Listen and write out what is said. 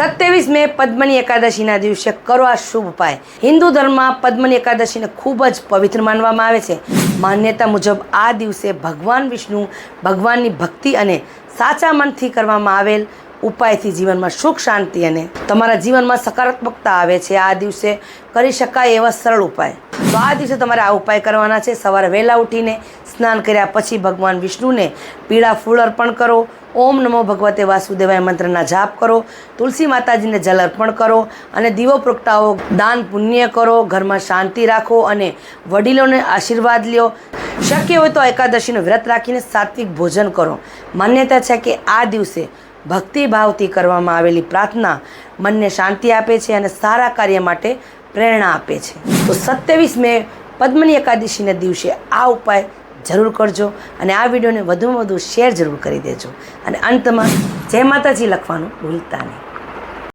27 મે પદ્મની એકાદશીના દિવસે કરો આ શુભ ઉપાય। હિન્દુ ધર્મમાં પદ્મની એકાદશીને ખૂબ જ પવિત્ર માનવામાં આવે છે। માન્યતા મુજબ આ દિવસે ભગવાન વિષ્ણુ ભગવાનની ભક્તિ અને સાચા મનથી કરવામાં આવેલ ઉપાયથી જીવનમાં સુખ શાંતિ અને તમારા જીવનમાં સકારાત્મકતા આવે છે। આ દિવસે કરી શકાય એવા સરળ ઉપાય। તો આ દિવસે તમારે આ ઉપાય કરવાના છે। સવારે વહેલા ઉઠીને સ્નાન કર્યા પછી ભગવાન વિષ્ણુને પીળા ફૂલ અર્પણ કરો, ઓમ નમો ભગવતે વાસુદેવાય મંત્રના જાપ કરો, તુલસી માતાજીને જલ અર્પણ કરો અને દીવો પ્રગટાવો, દાન પુણ્ય કરો, ઘરમાં શાંતિ રાખો અને વડીલોને આશીર્વાદ લ્યો। શક્ય હોય તો એકાદશીનું વ્રત રાખીને સાત્વિક ભોજન કરો। માન્યતા છે કે આ દિવસે ભક્તિભાવથી કરવામાં આવેલી પ્રાર્થના મનને શાંતિ આપે છે અને સારા કાર્ય માટે પ્રેરણા આપે છે। તો 27 મે પદ્મની એકાદશીના દિવસે આ ઉપાય જરૂર કરજો અને આ વિડીયોને વધુમાં વધુ શેર જરૂર કરી દેજો અને અંતમાં જય માતાજી લખવાનું ભૂલતા નહીં।